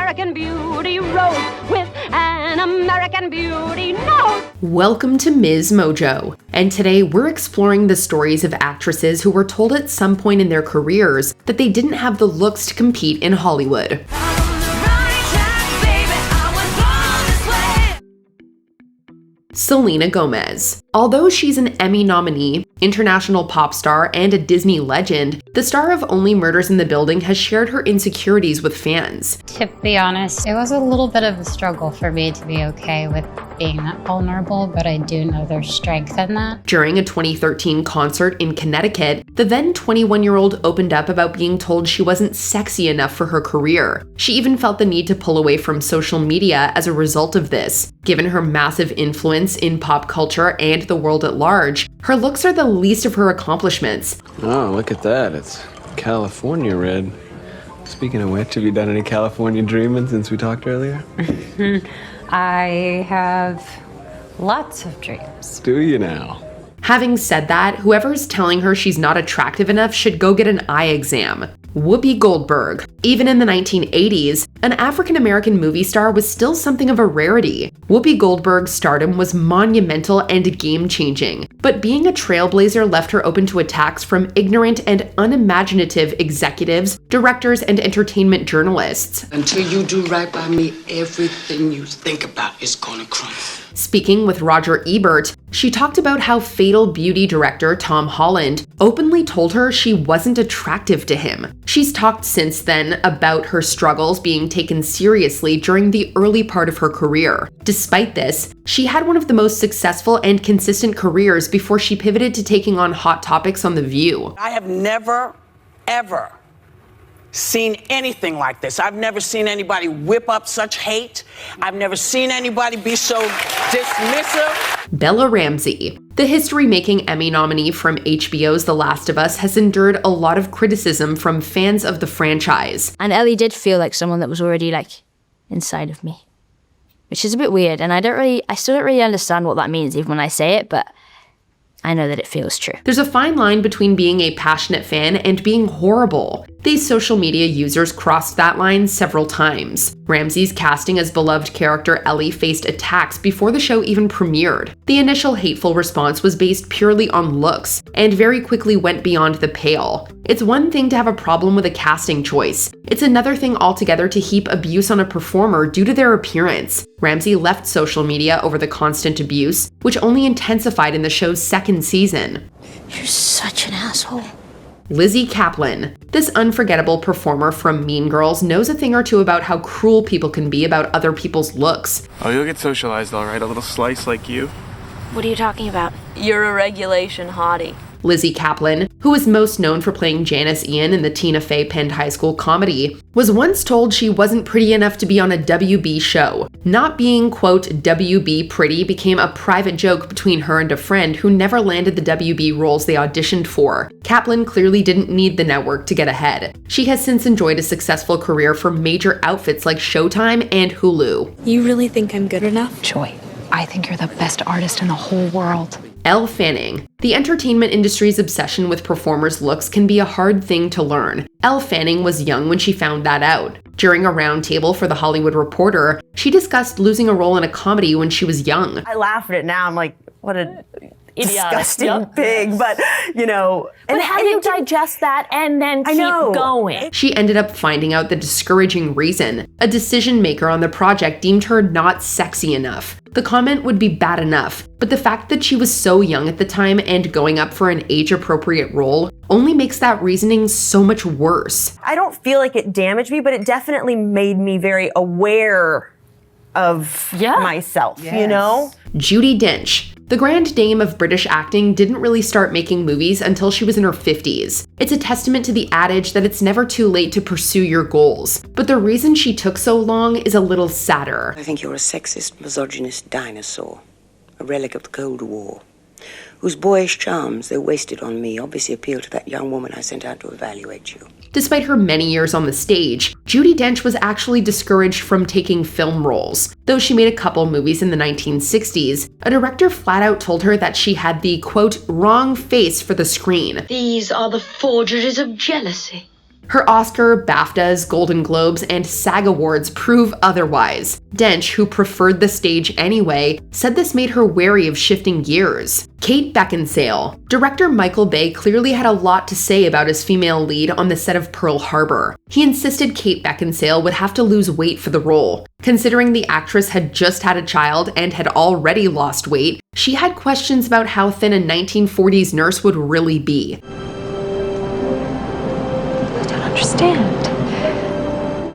American Beauty rose with an American Beauty nose. Welcome to MsMojo, and today we're exploring the stories of actresses who were told at some point in their careers that they didn't have the looks to compete in Hollywood. Selena Gomez. Although she's an Emmy nominee, international pop star, and a Disney legend, the star of Only Murders in the Building has shared her insecurities with fans. To be honest, it was a little bit of a struggle for me to be okay with being that vulnerable, but I do know there's strength in that. During a 2013 concert in Connecticut, the then 21-year-old opened up about being told she wasn't sexy enough for her career. She even felt the need to pull away from social media as a result of this. Given her massive influence in pop culture and the world at large, her looks are the least of her accomplishments. Oh, look at that. It's California red. Speaking of which, have you done any California dreaming since we talked earlier? I have lots of dreams. Do you now? Having said that, whoever's telling her she's not attractive enough should go get an eye exam. Whoopi Goldberg. Even in the 1980s, an African-American movie star was still something of a rarity. Whoopi Goldberg's stardom was monumental and game-changing, but being a trailblazer left her open to attacks from ignorant and unimaginative executives, directors, and entertainment journalists. Until you do right by me, everything you think about is gonna crumble. Speaking with Roger Ebert, she talked about how Fatal Beauty director Tom Holland openly told her she wasn't attractive to him. She's talked since then about her struggles being taken seriously during the early part of her career. Despite this, she had one of the most successful and consistent careers before she pivoted to taking on hot topics on The View. I have never, ever seen anything like this. I've never seen anybody whip up such hate. I've never seen anybody be so dismissive. Bella Ramsay. The history-making Emmy nominee from HBO's The Last of Us has endured a lot of criticism from fans of the franchise. And Ellie did feel like someone that was already inside of me, which is a bit weird. And I still don't really understand what that means even when I say it, but I know that it feels true. There's a fine line between being a passionate fan and being horrible. These social media users crossed that line several times. Ramsay's casting as beloved character Ellie faced attacks before the show even premiered. The initial hateful response was based purely on looks, and very quickly went beyond the pale. It's one thing to have a problem with a casting choice. It's another thing altogether to heap abuse on a performer due to their appearance. Ramsay left social media over the constant abuse, which only intensified in the show's second season. You're such an asshole. Lizzy Caplan. This unforgettable performer from Mean Girls knows a thing or two about how cruel people can be about other people's looks. Oh, you'll get socialized all right, a little slice like you. What are you talking about? You're a regulation hottie. Lizzy Caplan, who is most known for playing Janice Ian in the Tina Fey penned high school comedy, was once told she wasn't pretty enough to be on a WB show. Not being, quote, WB pretty became a private joke between her and a friend who never landed the WB roles they auditioned for. Caplan clearly didn't need the network to get ahead. She has since enjoyed a successful career for major outfits like Showtime and Hulu. You really think I'm good enough? Joy, I think you're the best artist in the whole world. Elle Fanning. The entertainment industry's obsession with performers' looks can be a hard thing to learn. Elle Fanning was young when she found that out. During a roundtable for The Hollywood Reporter, she discussed losing a role in a comedy when she was young. I laugh at it now. I'm like, what a disgusting pig, but you know. But how do you digest that and then keep going? She ended up finding out the discouraging reason. A decision maker on the project deemed her not sexy enough. The comment would be bad enough, but the fact that she was so young at the time and going up for an age-appropriate role only makes that reasoning so much worse. I don't feel like it damaged me, but it definitely made me very aware of myself, you know? Judi Dench. The grand dame of British acting didn't really start making movies until she was in her 50s. It's a testament to the adage that it's never too late to pursue your goals. But the reason she took so long is a little sadder. I think you're a sexist, misogynist dinosaur, a relic of the Cold War, whose boyish charms, though wasted on me, obviously appeal to that young woman I sent out to evaluate you. Despite her many years on the stage, Judi Dench was actually discouraged from taking film roles. Though she made a couple movies in the 1960s, a director flat out told her that she had the, quote, wrong face for the screen. These are the forgeries of jealousy. Her Oscar, BAFTAs, Golden Globes, and SAG Awards prove otherwise. Dench, who preferred the stage anyway, said this made her wary of shifting gears. Kate Beckinsale. Director Michael Bay clearly had a lot to say about his female lead on the set of Pearl Harbor. He insisted Kate Beckinsale would have to lose weight for the role. Considering the actress had just had a child and had already lost weight, she had questions about how thin a 1940s nurse would really be. I don't understand.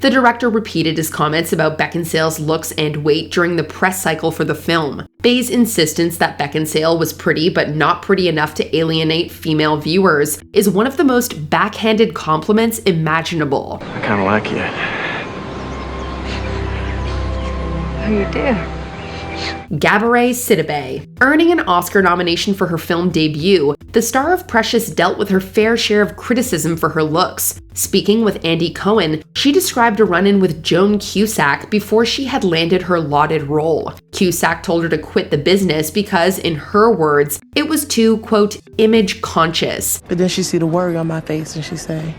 The director repeated his comments about Beckinsale's looks and weight during the press cycle for the film. Bay's insistence that Beckinsale was pretty but not pretty enough to alienate female viewers is one of the most backhanded compliments imaginable. I kind of like you. Oh, you do? Gabourey Sidibe. Earning an Oscar nomination for her film debut, the star of Precious dealt with her fair share of criticism for her looks. Speaking with Andy Cohen, she described a run-in with Joan Cusack before she had landed her lauded role. Cusack told her to quit the business because, in her words, it was too, quote, image conscious. But then she see the worry on my face and she say,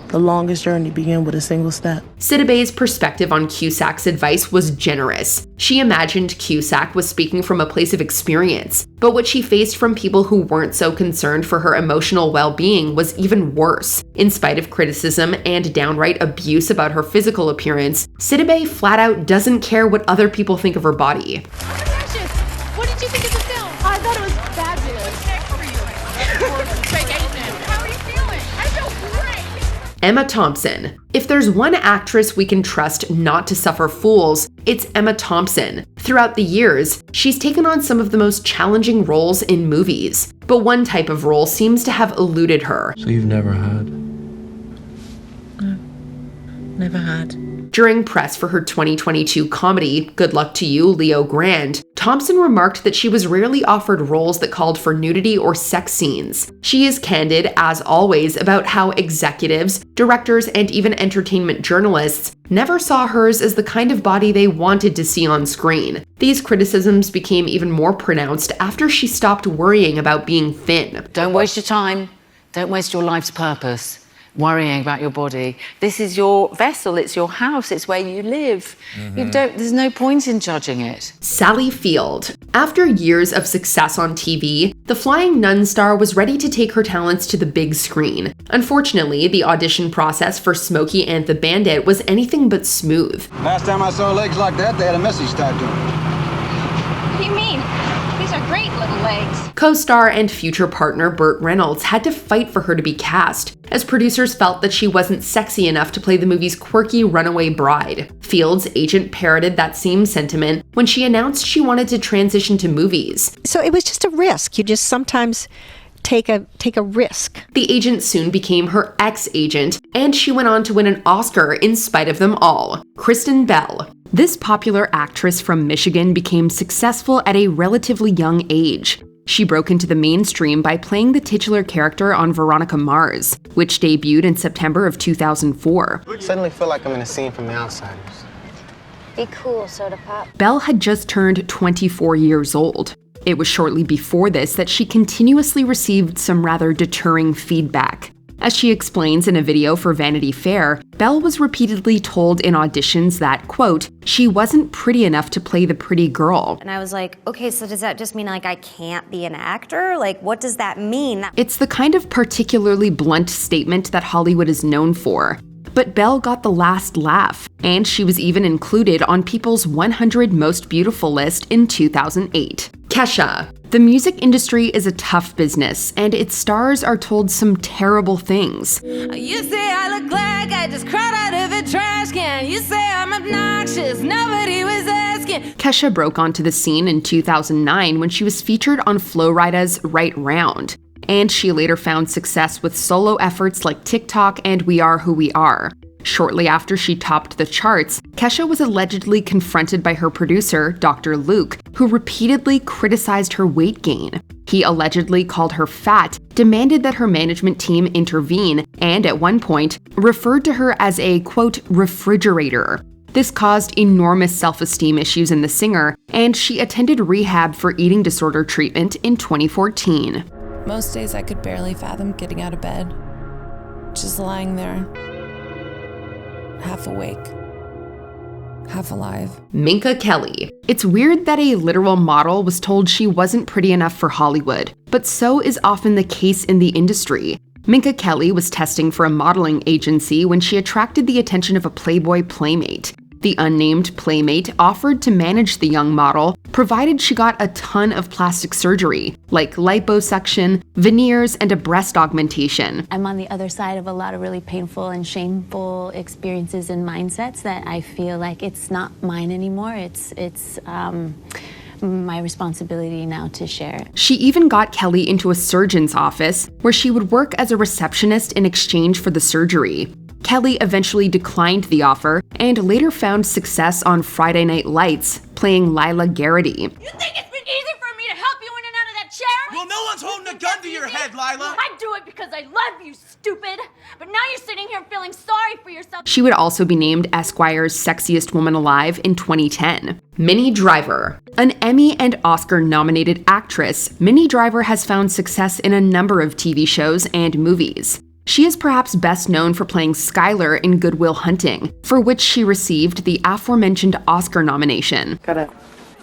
the longest journey began with a single step. Sidibe's perspective on Cusack's advice was generous. She imagined Cusack was speaking from a place of experience, but what she faced from people who weren't so concerned for her emotional well-being was even worse. In spite of criticism and downright abuse about her physical appearance, Sidibe flat out doesn't care what other people think of her body. Precious, what did you think of the film? I thought it was fabulous. What's next for you? How are you feeling? I feel great. Emma Thompson. If there's one actress we can trust not to suffer fools, it's Emma Thompson. Throughout the years, she's taken on some of the most challenging roles in movies, but one type of role seems to have eluded her. So you've never had? No, never had. During press for her 2022 comedy, Good Luck to You, Leo Grand, Thompson remarked that she was rarely offered roles that called for nudity or sex scenes. She is candid, as always, about how executives, directors, and even entertainment journalists never saw hers as the kind of body they wanted to see on screen. These criticisms became even more pronounced after she stopped worrying about being thin. Don't waste your time. Don't waste your life's purpose worrying about your body. This is your vessel, it's your house, it's where you live. There's no point in judging it. Sally Field. After years of success on TV, the Flying Nun star was ready to take her talents to the big screen. Unfortunately, the audition process for Smokey and the Bandit was anything but smooth. Last time I saw legs like that, they had a message tied to them. What do you mean? These are great little legs. Co-star and future partner Burt Reynolds had to fight for her to be cast, as producers felt that she wasn't sexy enough to play the movie's quirky runaway bride. Field's agent parroted that same sentiment when she announced she wanted to transition to movies. So it was just a risk. You just sometimes take a risk. The agent soon became her ex-agent, and she went on to win an Oscar in spite of them all. Kristen Bell. This popular actress from Michigan became successful at a relatively young age. She broke into the mainstream by playing the titular character on Veronica Mars, which debuted in September of 2004. I suddenly feel like I'm in a scene from The Outsiders. Be cool, Soda Pop. Bell had just turned 24 years old. It was shortly before this that she continuously received some rather deterring feedback. As she explains in a video for Vanity Fair, Bell was repeatedly told in auditions that, quote, she wasn't pretty enough to play the pretty girl. And I was like, okay, so does that just mean like I can't be an actor? Like, what does that mean? It's the kind of particularly blunt statement that Hollywood is known for. But Bell got the last laugh, and she was even included on People's 100 Most Beautiful list in 2008. Kesha. The music industry is a tough business, and its stars are told some terrible things. You say I look like I just crawled out of a trash can. You say I'm obnoxious, nobody was asking. Kesha broke onto the scene in 2009 when she was featured on Flo Rida's Right Round, and she later found success with solo efforts like TikTok and We Are Who We Are. Shortly after she topped the charts, Kesha was allegedly confronted by her producer, Dr. Luke, who repeatedly criticized her weight gain. He allegedly called her fat, demanded that her management team intervene, and at one point, referred to her as a, quote, refrigerator. This caused enormous self-esteem issues in the singer, and she attended rehab for eating disorder treatment in 2014. Most days I could barely fathom getting out of bed. just lying there, half awake, half alive. Minka Kelly. It's weird that a literal model was told she wasn't pretty enough for Hollywood, but so is often the case in the industry. Minka Kelly was testing for a modeling agency when she attracted the attention of a Playboy playmate. The unnamed playmate offered to manage the young model, provided she got a ton of plastic surgery, like liposuction, veneers, and a breast augmentation. I'm on the other side of a lot of really painful and shameful experiences and mindsets that I feel like it's not mine anymore. It's my responsibility now to share it. She even got Kelly into a surgeon's office, where she would work as a receptionist in exchange for the surgery. Kelly eventually declined the offer and later found success on Friday Night Lights, playing Lila Garrity. You think it's been easy for me to help you in and out of that chair? Well, no one's holding a gun to your head, Lila. I do it because I love you, stupid. But now you're sitting here feeling sorry for yourself. She would also be named Esquire's Sexiest Woman Alive in 2010. Minnie Driver. An Emmy and Oscar-nominated actress, Minnie Driver has found success in a number of TV shows and movies. She is perhaps best known for playing Skylar in Good Will Hunting, for which she received the aforementioned Oscar nomination. Gotta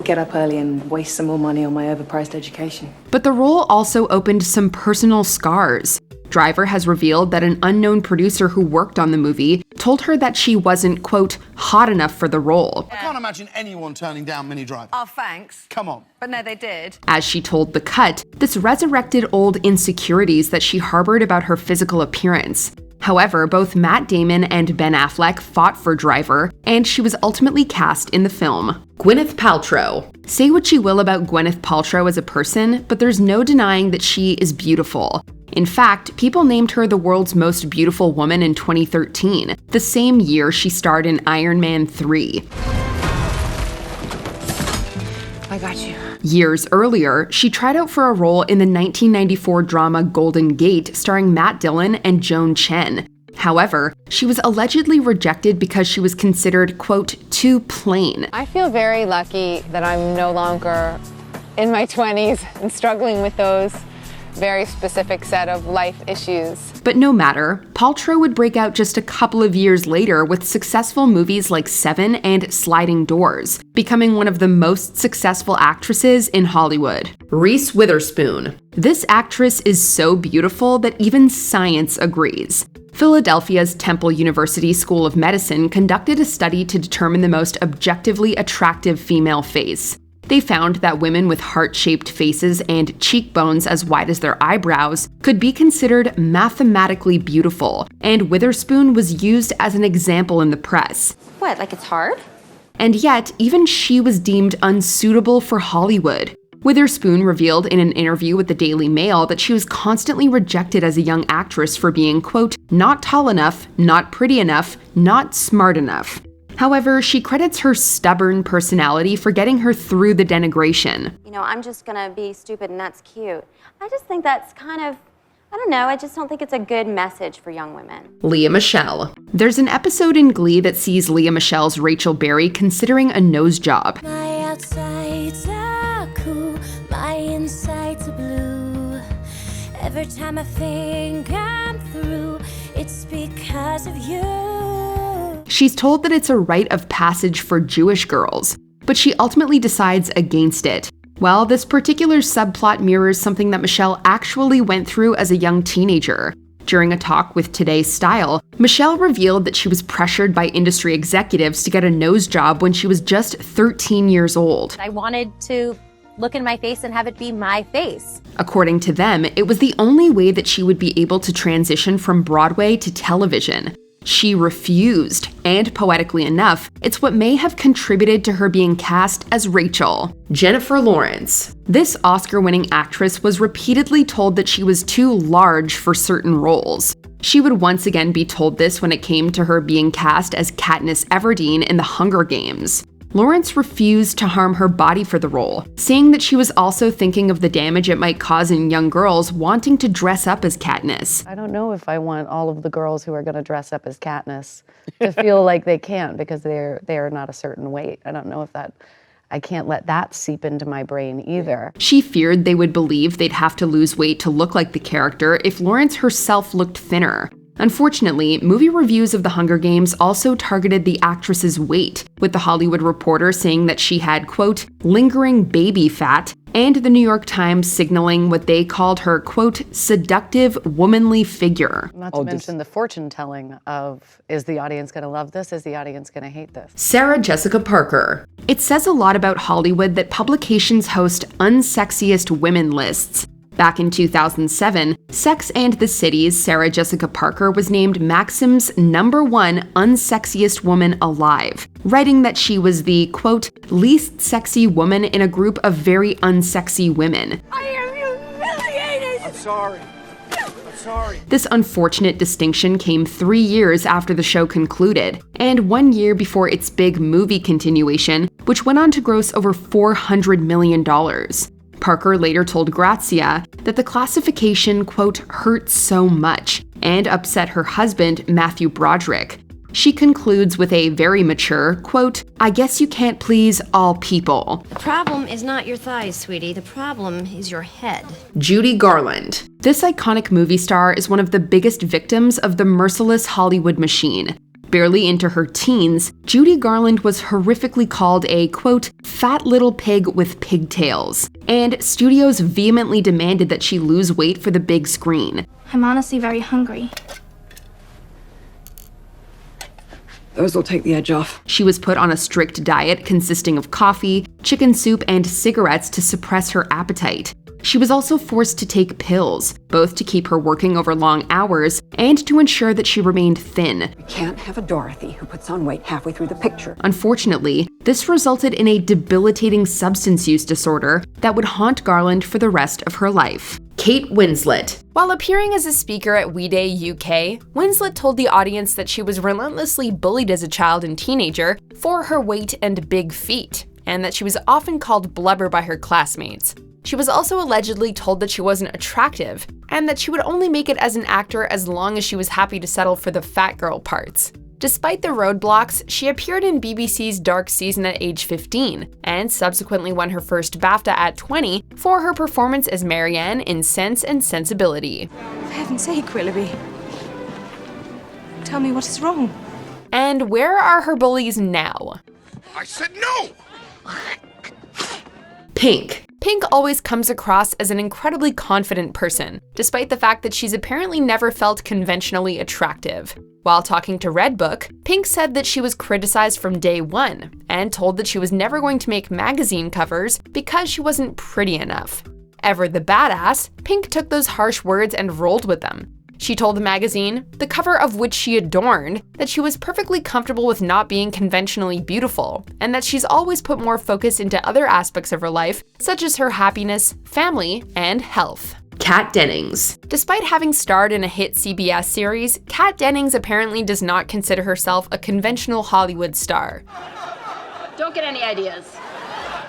get up early and waste some more money on my overpriced education. But the role also opened some personal scars. Driver has revealed that an unknown producer who worked on the movie told her that she wasn't, quote, hot enough for the role. I can't imagine anyone turning down Minnie Driver. Oh, thanks. Come on. But no, they did. As she told The Cut, this resurrected old insecurities that she harbored about her physical appearance. However, both Matt Damon and Ben Affleck fought for Driver, and she was ultimately cast in the film. Gwyneth Paltrow. Say what you will about Gwyneth Paltrow as a person, but there's no denying that she is beautiful. In fact, people named her the world's most beautiful woman in 2013, the same year she starred in Iron Man 3. I got you. Years earlier, she tried out for a role in the 1994 drama Golden Gate starring Matt Dillon and Joan Chen. However, she was allegedly rejected because she was considered, quote, too plain. I feel very lucky that I'm no longer in my 20s and struggling with those very specific set of life issues. But no matter, Paltrow would break out just a couple of years later with successful movies like Seven and Sliding Doors, becoming one of the most successful actresses in Hollywood. Reese Witherspoon. This actress is so beautiful that even science agrees. Philadelphia's Temple University School of Medicine conducted a study to determine the most objectively attractive female face. They found that women with heart-shaped faces and cheekbones as wide as their eyebrows could be considered mathematically beautiful, and Witherspoon was used as an example in the press. What, like it's hard? And yet, even she was deemed unsuitable for Hollywood. Witherspoon revealed in an interview with the Daily Mail that she was constantly rejected as a young actress for being, quote, not tall enough, not pretty enough, not smart enough. However, she credits her stubborn personality for getting her through the denigration. You know, I'm just gonna be stupid and that's cute. I just think that's kind of, I don't know, I just don't think it's a good message for young women. Lea Michele. There's an episode in Glee that sees Lea Michele's Rachel Berry considering a nose job. My outsides are cool, my insides are blue. Every time I think I'm through, it's because of you. She's told that it's a rite of passage for Jewish girls, but she ultimately decides against it. Well, this particular subplot mirrors something that Michele actually went through as a young teenager. During a talk with Today's Style, Michele revealed that she was pressured by industry executives to get a nose job when she was just 13 years old. I wanted to look in my face and have it be my face. According to them, it was the only way that she would be able to transition from Broadway to television. She refused, and poetically enough, it's what may have contributed to her being cast as Rachel. Jennifer Lawrence. This Oscar-winning actress was repeatedly told that she was too large for certain roles. She would once again be told this when it came to her being cast as Katniss Everdeen in The Hunger Games. Lawrence refused to harm her body for the role, saying that she was also thinking of the damage it might cause in young girls wanting to dress up as Katniss. I don't know if I want all of the girls who are going to dress up as Katniss to feel like they can't because they are not a certain weight. I don't know if that, I can't let that seep into my brain either. She feared they would believe they'd have to lose weight to look like the character if Lawrence herself looked thinner. Unfortunately, movie reviews of The Hunger Games also targeted the actress's weight, with The Hollywood Reporter saying that she had, quote, lingering baby fat, and The New York Times signaling what they called her, quote, seductive, womanly figure. Not to mention the fortune-telling of, is the audience going to love this? Is the audience going to hate this? Sarah Jessica Parker. It says a lot about Hollywood that publications host unsexiest women lists. Back in 2007, Sex and the City's Sarah Jessica Parker was named Maxim's #1 unsexiest woman alive, writing that she was the, quote, least sexy woman in a group of very unsexy women. I am humiliated! I'm sorry. I'm sorry. This unfortunate distinction came 3 years after the show concluded, and 1 year before its big movie continuation, which went on to gross over $400 million. Parker later told Grazia that the classification, quote, hurt so much, and upset her husband, Matthew Broderick. She concludes with a very mature, quote, I guess you can't please all people. The problem is not your thighs, sweetie. The problem is your head. Judy Garland. This iconic movie star is one of the biggest victims of the merciless Hollywood machine. Barely into her teens, Judy Garland was horrifically called a, quote, fat little pig with pigtails, and studios vehemently demanded that she lose weight for the big screen. I'm honestly very hungry. Those will take the edge off. She was put on a strict diet consisting of coffee, chicken soup, and cigarettes to suppress her appetite. She was also forced to take pills, both to keep her working over long hours and to ensure that she remained thin. We can't have a Dorothy who puts on weight halfway through the picture. Unfortunately, this resulted in a debilitating substance use disorder that would haunt Garland for the rest of her life. Kate Winslet. While appearing as a speaker at We Day UK, Winslet told the audience that she was relentlessly bullied as a child and teenager for her weight and big feet, and that she was often called blubber by her classmates. She was also allegedly told that she wasn't attractive, and that she would only make it as an actor as long as she was happy to settle for the fat girl parts. Despite the roadblocks, she appeared in BBC's Dark Season at age 15, and subsequently won her first BAFTA at 20 for her performance as Marianne in Sense and Sensibility. For heaven's sake, Willoughby. Tell me what is wrong. And where are her bullies now? I said no! Pink. Pink always comes across as an incredibly confident person, despite the fact that she's apparently never felt conventionally attractive. While talking to Redbook, Pink said that she was criticized from day one, and told that she was never going to make magazine covers because she wasn't pretty enough. Ever the badass, Pink took those harsh words and rolled with them. She told the magazine, the cover of which she adorned, that she was perfectly comfortable with not being conventionally beautiful, and that she's always put more focus into other aspects of her life, such as her happiness, family, and health. Kat Dennings. Despite having starred in a hit CBS series, Kat Dennings apparently does not consider herself a conventional Hollywood star. Don't get any ideas.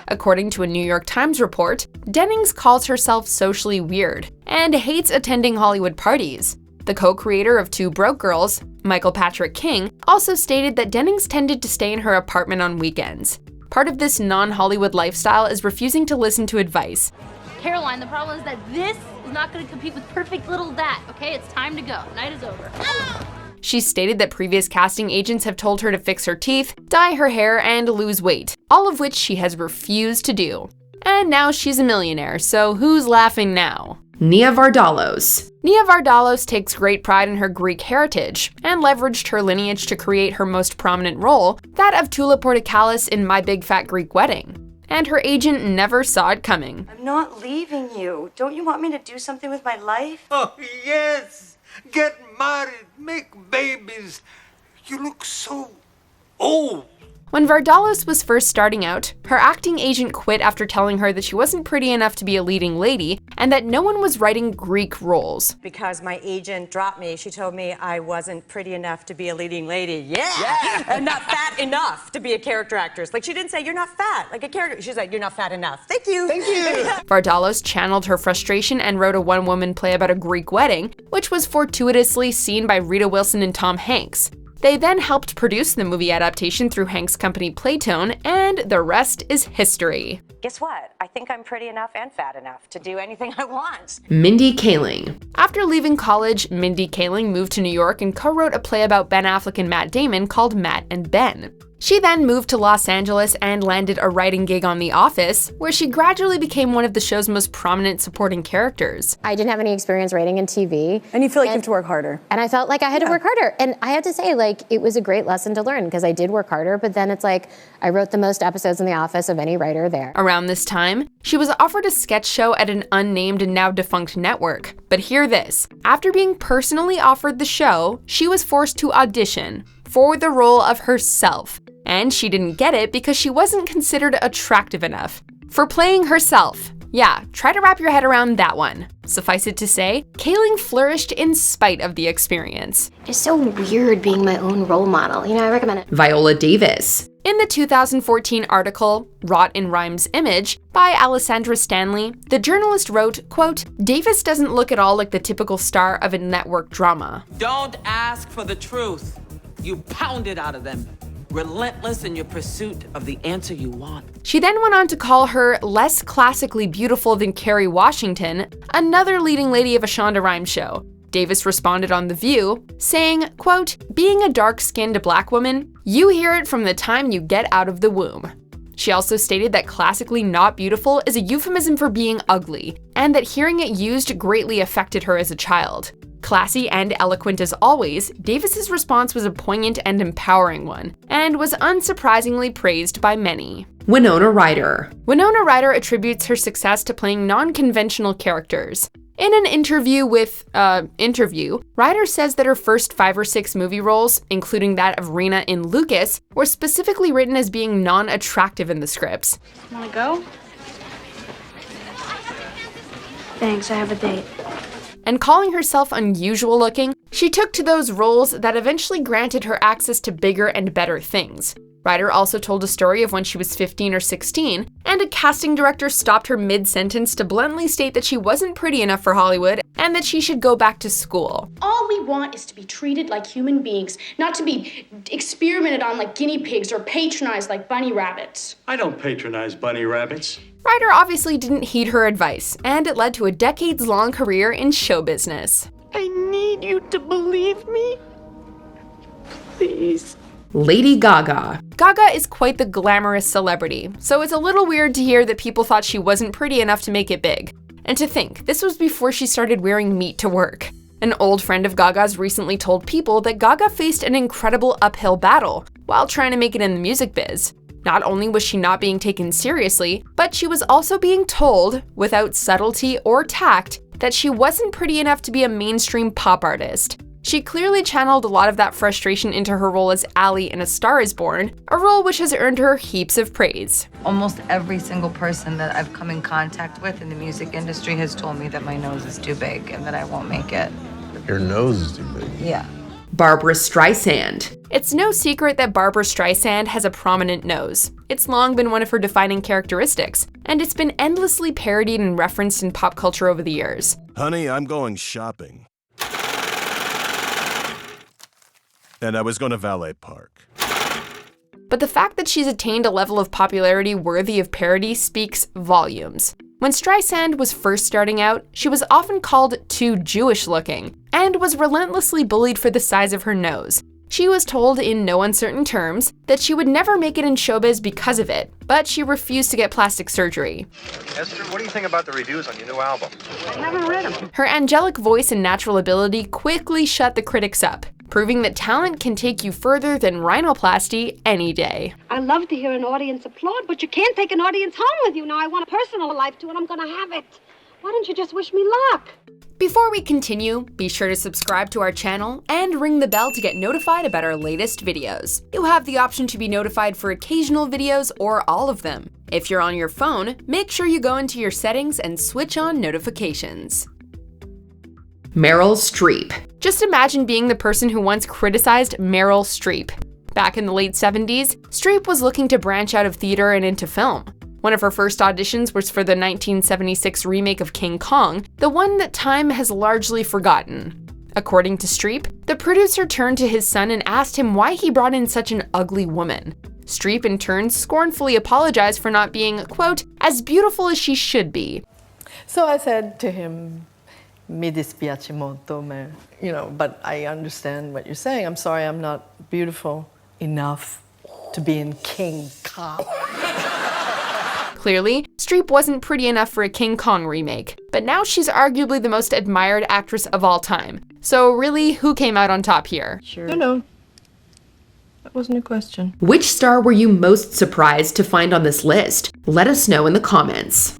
According to a New York Times report, Dennings calls herself socially weird and hates attending Hollywood parties. The co-creator of Two Broke Girls, Michael Patrick King, also stated that Dennings tended to stay in her apartment on weekends. Part of this non-Hollywood lifestyle is refusing to listen to advice. Caroline, the problem is that this is not going to compete with perfect little that, okay? It's time to go. Night is over. She stated that previous casting agents have told her to fix her teeth, dye her hair, and lose weight, all of which she has refused to do. And now she's a millionaire, so who's laughing now? Nia Vardalos. Nia Vardalos takes great pride in her Greek heritage, and leveraged her lineage to create her most prominent role, that of Tula Portokalis in My Big Fat Greek Wedding. And her agent never saw it coming. I'm not leaving you. Don't you want me to do something with my life? Oh, yes! Get married, make babies. You look so old. When Vardalos was first starting out, her acting agent quit after telling her that she wasn't pretty enough to be a leading lady, and that no one was writing Greek roles. Because my agent dropped me, she told me I wasn't pretty enough to be a leading lady. Yeah! And not fat enough to be a character actress. Like, she didn't say, you're not fat, like a character. She's like, you're not fat enough. Thank you. Thank you. Vardalos channeled her frustration and wrote a one-woman play about a Greek wedding, which was fortuitously seen by Rita Wilson and Tom Hanks. They then helped produce the movie adaptation through Hank's company Playtone, and the rest is history. Guess what? I think I'm pretty enough and fat enough to do anything I want. Mindy Kaling. After leaving college, Mindy Kaling moved to New York and co-wrote a play about Ben Affleck and Matt Damon called Matt and Ben. She then moved to Los Angeles and landed a writing gig on The Office, where she gradually became one of the show's most prominent supporting characters. I didn't have any experience writing in TV. And you feel like you have to work harder. And I felt like I had to work harder. And I have to say, like, it was a great lesson to learn because I did work harder, but then it's like, I wrote the most episodes in The Office of any writer there. Around this time, she was offered a sketch show at an unnamed and now defunct network. But hear this, after being personally offered the show, she was forced to audition for the role of herself. And she didn't get it because she wasn't considered attractive enough. For playing herself. Yeah, try to wrap your head around that one. Suffice it to say, Kaling flourished in spite of the experience. It's so weird being my own role model. You know, I recommend it. Viola Davis. In the 2014 article, Wrought in Rhyme's Image, by Alessandra Stanley, the journalist wrote, quote, "Davis doesn't look at all like the typical star of a network drama. Don't ask for the truth. You pound it out of them. Relentless in your pursuit of the answer you want." She then went on to call her less classically beautiful than Kerry Washington, another leading lady of a Shonda Rhimes show. Davis responded on The View, saying, quote, "Being a dark-skinned black woman, you hear it from the time you get out of the womb." She also stated that classically not beautiful is a euphemism for being ugly, and that hearing it used greatly affected her as a child. Classy and eloquent as always, Davis's response was a poignant and empowering one, and was unsurprisingly praised by many. Winona Ryder. Winona Ryder attributes her success to playing non-conventional characters. In an interview with Interview, Ryder says that her first 5 or 6 movie roles, including that of Rena in Lucas, were specifically written as being non-attractive in the scripts. Wanna go? Thanks, I have a date. And calling herself unusual looking, she took to those roles that eventually granted her access to bigger and better things. Ryder also told a story of when she was 15 or 16, and a casting director stopped her mid-sentence to bluntly state that she wasn't pretty enough for Hollywood and that she should go back to school. All we want is to be treated like human beings, not to be experimented on like guinea pigs or patronized like bunny rabbits. I don't patronize bunny rabbits. Ryder obviously didn't heed her advice, and it led to a decades-long career in show business. I need you to believe me. Please. Lady Gaga. Gaga is quite the glamorous celebrity, so it's a little weird to hear that people thought she wasn't pretty enough to make it big. And to think, this was before she started wearing meat to work. An old friend of Gaga's recently told People that Gaga faced an incredible uphill battle while trying to make it in the music biz. Not only was she not being taken seriously, but she was also being told, without subtlety or tact, that she wasn't pretty enough to be a mainstream pop artist. She clearly channeled a lot of that frustration into her role as Allie in A Star Is Born, a role which has earned her heaps of praise. Almost every single person that I've come in contact with in the music industry has told me that my nose is too big and that I won't make it. Your nose is too big? Yeah. Barbra Streisand. It's no secret that Barbra Streisand has a prominent nose. It's long been one of her defining characteristics, and it's been endlessly parodied and referenced in pop culture over the years. Honey, I'm going shopping. And I was going to valet park. But the fact that she's attained a level of popularity worthy of parody speaks volumes. When Streisand was first starting out, she was often called too Jewish looking, and was relentlessly bullied for the size of her nose. She was told in no uncertain terms that she would never make it in showbiz because of it, but she refused to get plastic surgery. Esther, what do you think about the reviews on your new album? I haven't read them. Her angelic voice and natural ability quickly shut the critics up, proving that talent can take you further than rhinoplasty any day. I love to hear an audience applaud, but you can't take an audience home with you. Now I want a personal life too, and I'm gonna have it. Why don't you just wish me luck? Before we continue, be sure to subscribe to our channel and ring the bell to get notified about our latest videos. You have the option to be notified for occasional videos or all of them. If you're on your phone, make sure you go into your settings and switch on notifications. Meryl Streep. Just imagine being the person who once criticized Meryl Streep. Back in the late 70s, Streep was looking to branch out of theater and into film. One of her first auditions was for the 1976 remake of King Kong, the one that time has largely forgotten. According to Streep, the producer turned to his son and asked him why he brought in such an ugly woman. Streep in turn scornfully apologized for not being, quote, as beautiful as she should be. So I said to him, mi dispiace molto, but I understand what you're saying. I'm sorry I'm not beautiful enough to be in King Kong. Clearly, Streep wasn't pretty enough for a King Kong remake, but now she's arguably the most admired actress of all time. So really, who came out on top here? Sure. No, that wasn't a question. Which star were you most surprised to find on this list? Let us know in the comments.